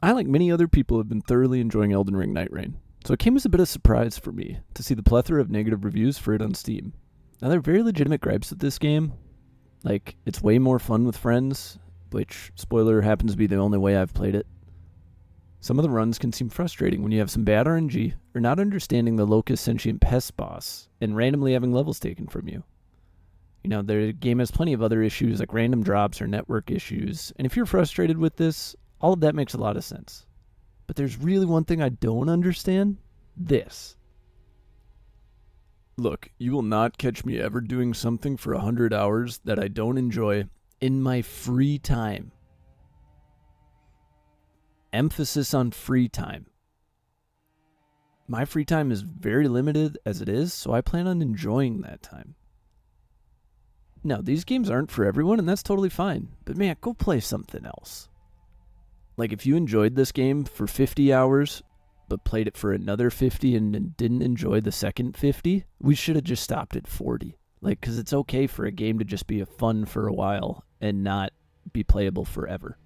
I, like many other people, have been thoroughly enjoying Elden Ring Nightreign, so it came as a bit of a surprise for me to see the plethora of negative reviews for it on Steam. Now, there are very legitimate gripes with this game, like it's way more fun with friends, which, spoiler, happens to be the only way I've played it. Some of the runs can seem frustrating when you have some bad RNG or not understanding the Locust Sentient Pest boss and randomly having levels taken from you. You know, the game has plenty of other issues like random drops or network issues, and if you're frustrated with this, all of that makes a lot of sense. But there's really one thing I don't understand. This. Look, you will not catch me ever doing something for 100 hours that I don't enjoy in my free time. Emphasis on free time. My free time is very limited as it is, so I plan on enjoying that time. Now, these games aren't for everyone, and that's totally fine. But man, go play something else. Like, if you enjoyed this game for 50 hours, but played it for another 50 and didn't enjoy the second 50, we should have just stopped at 40. Like, because it's okay for a game to just be a fun for a while and not be playable forever.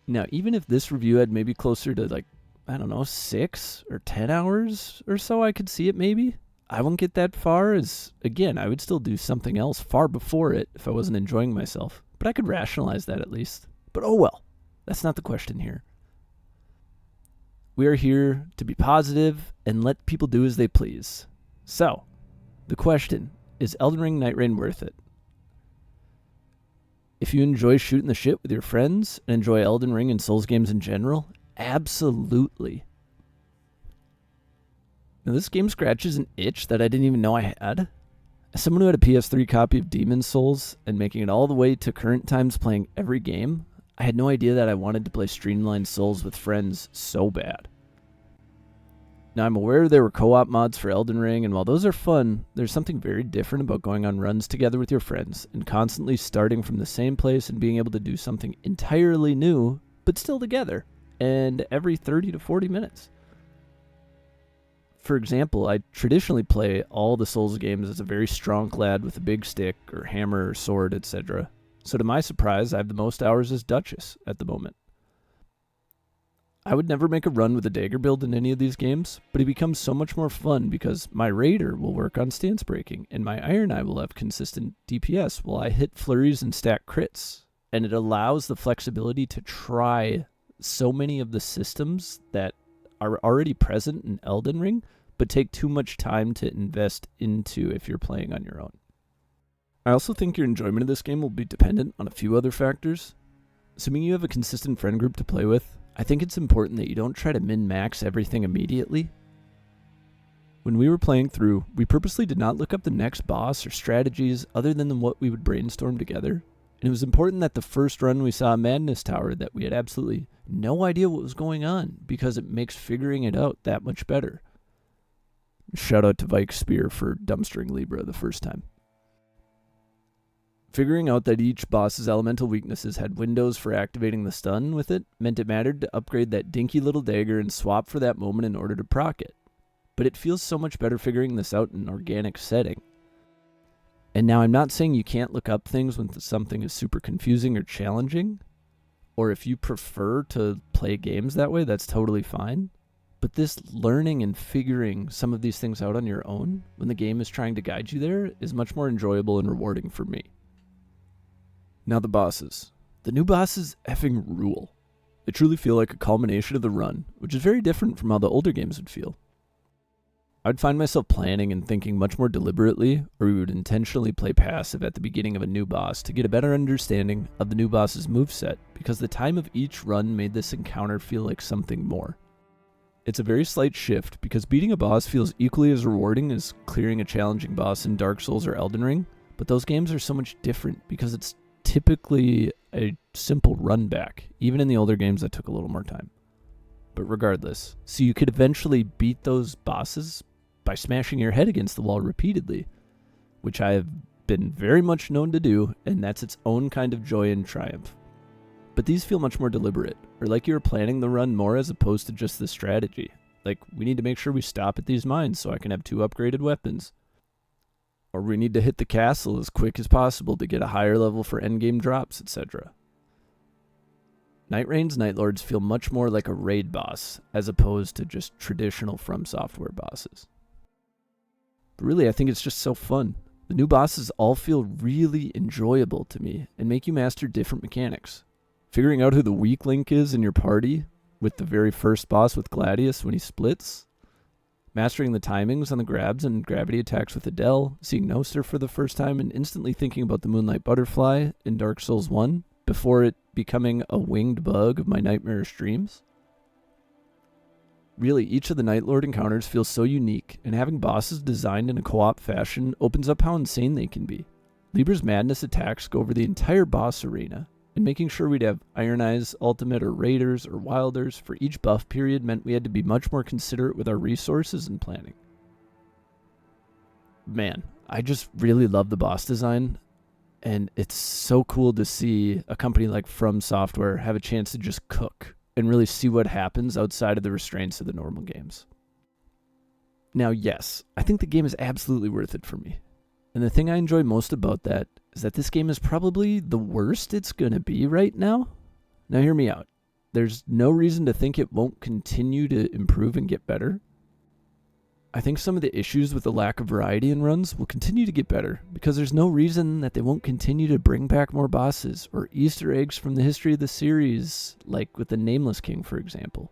Now, even if this review had maybe closer to, like, I don't know, 6 or 10 hours or so, I could see it maybe. I won't get that far, as, again, I would still do something else far before it if I wasn't enjoying myself. But I could rationalize that at least. But oh well, that's not the question here. We are here to be positive and let people do as they please. So, the question, is Elden Ring Nightreign worth it? If you enjoy shooting the shit with your friends and enjoy Elden Ring and Souls games in general, absolutely. Now, this game scratches an itch that I didn't even know I had. As someone who had a PS3 copy of Demon's Souls and making it all the way to current times playing every game, I had no idea that I wanted to play streamlined Souls with friends so bad. Now, I'm aware there were co-op mods for Elden Ring, and while those are fun, there's something very different about going on runs together with your friends and constantly starting from the same place and being able to do something entirely new, but still together, and every 30 to 40 minutes. For example, I traditionally play all the Souls games as a very strong lad with a big stick or hammer or sword, etc. So to my surprise, I have the most hours as Duchess at the moment. I would never make a run with a dagger build in any of these games, but it becomes so much more fun because my Raider will work on stance breaking, and my Iron Eye will have consistent DPS while I hit flurries and stack crits. And it allows the flexibility to try so many of the systems that are already present in Elden Ring, but take too much time to invest into if you're playing on your own. I also think your enjoyment of this game will be dependent on a few other factors. Assuming you have a consistent friend group to play with, I think it's important that you don't try to min-max everything immediately. When we were playing through, we purposely did not look up the next boss or strategies other than what we would brainstorm together. And it was important that the first run we saw a Madness Tower that we had absolutely no idea what was going on, because it makes figuring it out that much better. Shout out to Vike Spear for dumpstering Libra the first time. Figuring out that each boss's elemental weaknesses had windows for activating the stun with it meant it mattered to upgrade that dinky little dagger and swap for that moment in order to proc it. But it feels so much better figuring this out in an organic setting. And now I'm not saying you can't look up things when something is super confusing or challenging, or if you prefer to play games that way, that's totally fine. But this learning and figuring some of these things out on your own when the game is trying to guide you there is much more enjoyable and rewarding for me. Now the bosses. The new bosses effing rule. They truly feel like a culmination of the run, which is very different from how the older games would feel. I'd find myself planning and thinking much more deliberately, or we would intentionally play passive at the beginning of a new boss to get a better understanding of the new boss's moveset, because the time of each run made this encounter feel like something more. It's a very slight shift, because beating a boss feels equally as rewarding as clearing a challenging boss in Dark Souls or Elden Ring, but those games are so much different because it's typically a simple run back, even in the older games that took a little more time. But regardless, so you could eventually beat those bosses by smashing your head against the wall repeatedly, which I have been very much known to do, and that's its own kind of joy and triumph. But these feel much more deliberate, or like you were planning the run more as opposed to just the strategy. Like, we need to make sure we stop at these mines so I can have 2 upgraded weapons. Or we need to hit the castle as quick as possible to get a higher level for endgame drops, etc. Nightreign's Nightlords feel much more like a raid boss, as opposed to just traditional From Software bosses. But really, I think it's just so fun. The new bosses all feel really enjoyable to me and make you master different mechanics. Figuring out who the weak link is in your party, with the very first boss with Gladius when he splits, mastering the timings on the grabs and gravity attacks with Adele, seeing Noster for the first time and instantly thinking about the Moonlight Butterfly in Dark Souls 1 before it becoming a winged bug of my nightmarish dreams. Really, each of the Nightlord encounters feels so unique, and having bosses designed in a co-op fashion opens up how insane they can be. Libra's Madness attacks go over the entire boss arena, and making sure we'd have Iron Eyes, Ultimate, or Raiders, or Wilders for each buff period meant we had to be much more considerate with our resources and planning. Man, I just really love the boss design, and it's so cool to see a company like From Software have a chance to just cook and really see what happens outside of the restraints of the normal games. Now, yes, I think the game is absolutely worth it for me. And the thing I enjoy most about that is that this game is probably the worst it's going to be right now. Now, hear me out. There's no reason to think it won't continue to improve and get better. I think some of the issues with the lack of variety in runs will continue to get better because there's no reason that they won't continue to bring back more bosses or Easter eggs from the history of the series, like with the Nameless King, for example.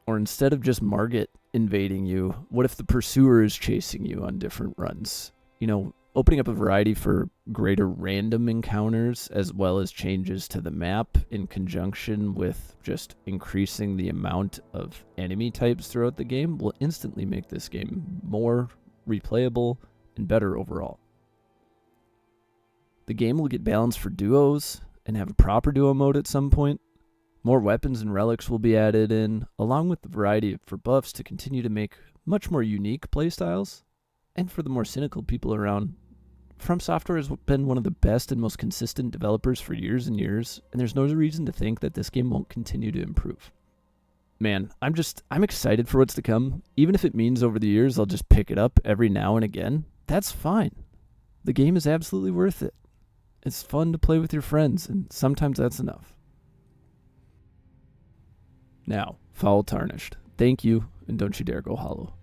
Or instead of just Margit invading you, what if the Pursuer is chasing you on different runs? You know, opening up a variety for greater random encounters as well as changes to the map in conjunction with just increasing the amount of enemy types throughout the game will instantly make this game more replayable and better overall. The game will get balanced for duos and have a proper duo mode at some point. More weapons and relics will be added in, along with the variety for buffs to continue to make much more unique playstyles. And for the more cynical people around, From Software has been one of the best and most consistent developers for years and years, and there's no reason to think that this game won't continue to improve. Man, I'm excited for what's to come. Even if it means over the years I'll just pick it up every now and again, that's fine. The game is absolutely worth it. It's fun to play with your friends, and sometimes that's enough. Now, Foul Tarnished, thank you, and don't you dare go hollow.